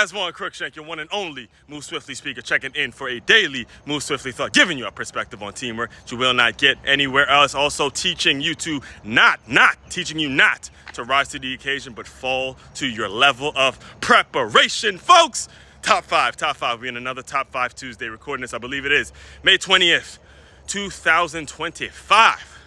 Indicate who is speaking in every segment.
Speaker 1: Razwan Crookshank, your one and only Move Swiftly speaker, checking in for a daily Move Swiftly thought, giving you a perspective on teamwork that you will not get anywhere else. Also teaching you to not to rise to the occasion, but fall to your level of preparation, folks. Top five. We're in another Top 5 Tuesday, recording this, I believe it is May 20th, 2025.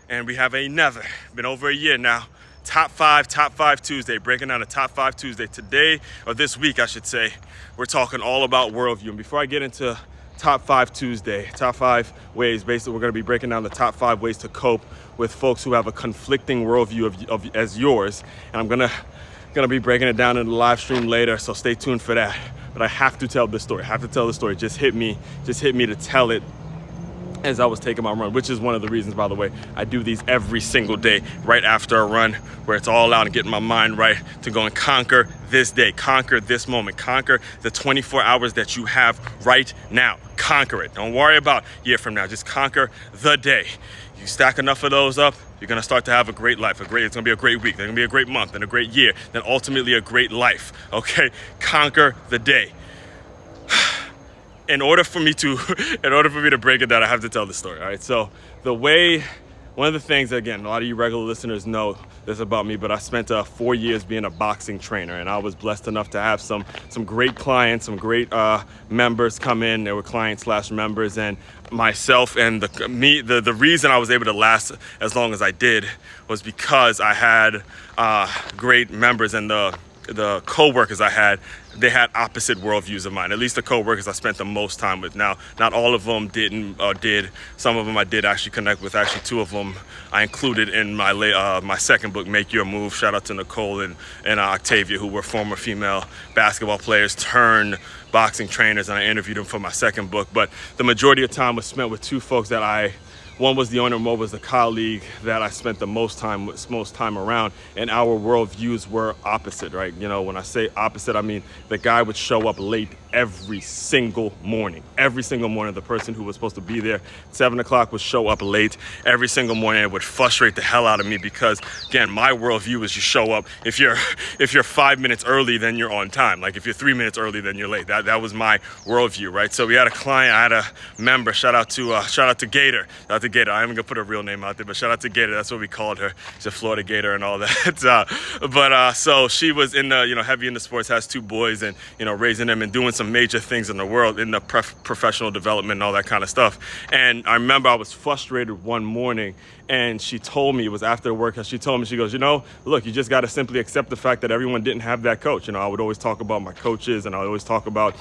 Speaker 1: And we have another, been over a year now, Top 5 Tuesday, breaking down a Top 5 Tuesday. Today, or this week, I should say, we're talking all about worldview. And before I get into Top 5 Tuesday, top 5 ways, basically, we're going to be breaking down the top 5 ways to cope with folks who have a conflicting worldview as yours. And I'm gonna be breaking it down in the live stream later, so stay tuned for that. But I have to tell this story. It just hit me to tell it as I was taking my run, which is one of the reasons, by the way, I do these every single day right after a run, where it's all out and getting my mind right to go and conquer this day, conquer this moment, conquer the 24 hours that you have right now. Conquer it. Don't worry about a year from now. Just conquer the day. You stack enough of those up, you're gonna start to have a great life. It's gonna be a great week. It's gonna be a great month and a great year. Then ultimately a great life. Okay, conquer the day. In order for me to break it down, I have to tell the story. All right. So one of the things, again, a lot of you regular listeners know this about me, but I spent 4 years being a boxing trainer, and I was blessed enough to have some great clients, some great members come in. They were clients / members, and myself and the reason I was able to last as long as I did was because I had great members, and the co-workers I had, they had opposite worldviews of mine. At least the co-workers I spent the most time with. Now, not all of them did. Some of them I did actually connect with. Actually, 2 of them I included in my second book, Make Your Move. Shout out to Nicole and Octavia, who were former female basketball players turned boxing trainers, and I interviewed them for my second book. But the majority of time was spent with 2 folks that one was the owner, one was the colleague that I spent the most time around, and our worldviews were opposite, right? You know, when I say opposite, I mean the guy would show up late every single morning. The person who was supposed to be there 7 o'clock would show up late every single morning. It would frustrate the hell out of me because, again, my worldview is you show up. If you're 5 minutes early, then you're on time. Like if you're 3 minutes early, then you're late. That was my worldview, right? So we had a client, I had a member. Shout out to Gator. Shout out to Gator. I'm gonna put a real name out there, but shout out to Gator. That's what we called her. She's a Florida Gator and all that. So she was in the heavy into sports, has 2 boys, and raising them and doing some major things in the world, in the professional development and all that kind of stuff. And I remember I was frustrated one morning, and she told me, it was after work, and she goes, look, you just got to simply accept the fact that everyone didn't have that coach. I would always talk about my coaches, and I would always talk about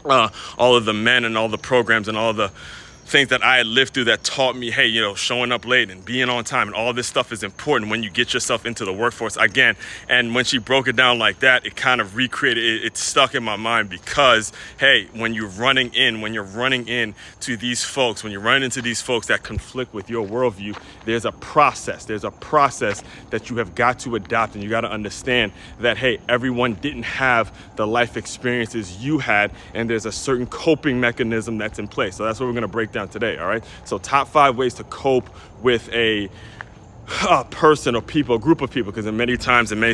Speaker 1: all of the men and all the programs and all the things that I had lived through that taught me, hey, showing up late and being on time and all this stuff is important when you get yourself into the workforce again. And when she broke it down like that, it kind of recreated it stuck in my mind because, hey, when you're running into these folks that conflict with your worldview, there's a process that you have got to adopt, and you got to understand that, hey, everyone didn't have the life experiences you had, and there's a certain coping mechanism that's in place. So that's what we're going to break down today. All right. So top 5 ways to cope with a person or people, a group of people, because in many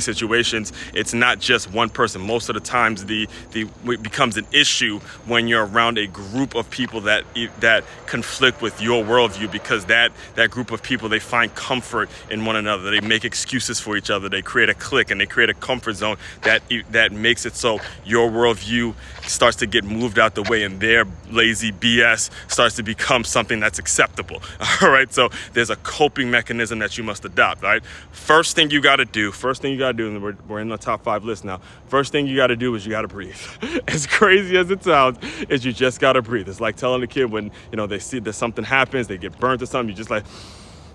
Speaker 1: situations, it's not just one person. Most of the times it becomes an issue when you're around a group of people that conflict with your worldview, because that group of people, they find comfort in one another. They make excuses for each other. They create a clique and they create a comfort zone that makes it so your worldview starts to get moved out the way, and their lazy BS starts to become something that's acceptable. All right. So there's a coping mechanism that you must adopt. All right. First thing you got to do, and we're in the top 5 list now. First thing you got to do is you got to breathe. As crazy as it sounds, is you just got to breathe. It's like telling a kid when, they see that something happens, they get burnt or something, you just like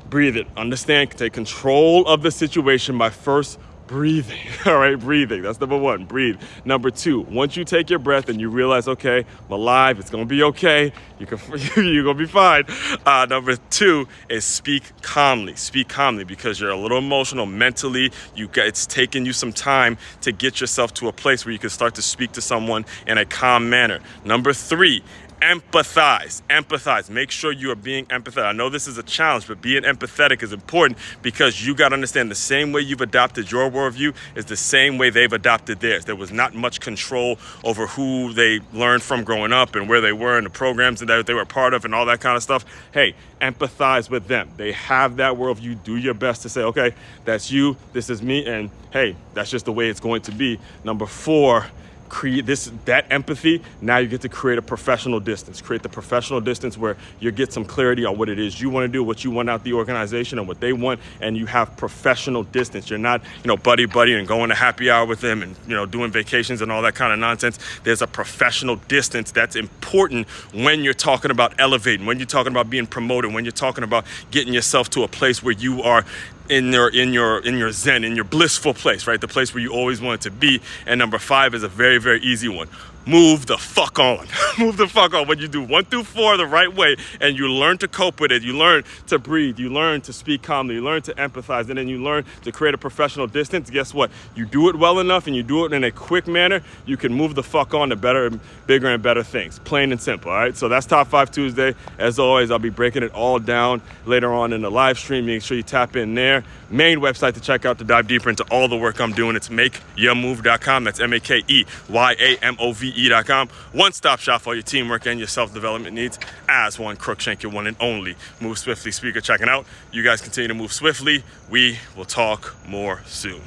Speaker 1: breathe it. Understand, take control of the situation by first breathing. All right, breathing. That's number 1. Breathe. Number 2, once you take your breath and you realize, okay, I'm alive, it's gonna be okay, you're gonna be fine. Number 2 is speak calmly. Speak calmly because you're a little emotional mentally. It's taking you some time to get yourself to a place where you can start to speak to someone in a calm manner. Number 3, Empathize. Make sure you are being empathetic. I know this is a challenge, but being empathetic is important because you got to understand the same way you've adopted your worldview is the same way they've adopted theirs. There was not much control over who they learned from growing up and where they were in the programs that they were part of and all that kind of stuff. Hey, empathize with them. They have that worldview. Do your best to say, okay, that's you, this is me, and hey, that's just the way it's going to be. Number 4, create that empathy. Now you get to create a professional distance. Create the professional distance where you get some clarity on what it is you want to do, what you want out the organization and what they want, and you have professional distance. You're not, buddy and going to happy hour with them and, doing vacations and all that kind of nonsense. There's a professional distance that's important when you're talking about elevating, when you're talking about being promoted, when you're talking about getting yourself to a place where you are in your zen, in your blissful place, right? The place where you always wanted to be. And number 5 is a very, very easy one. Move the fuck on. Move the fuck on. When you do 1 through 4 the right way and you learn to cope with it, you learn to breathe, you learn to speak calmly, you learn to empathize, and then you learn to create a professional distance. Guess what? You do it well enough and you do it in a quick manner, you can move the fuck on to better, bigger and better things. Plain and simple, all right? So that's Top 5 Tuesday. As always, I'll be breaking it all down later on in the live stream. Make sure you tap in there. Main website to check out to dive deeper into all the work I'm doing. It's makeyourmove.com. That's MakeYamove.com. One-stop shop for your teamwork and your self-development needs. As one, Crookshank, your one and only Move Swiftly speaker checking out. You guys continue to move swiftly. We will talk more soon.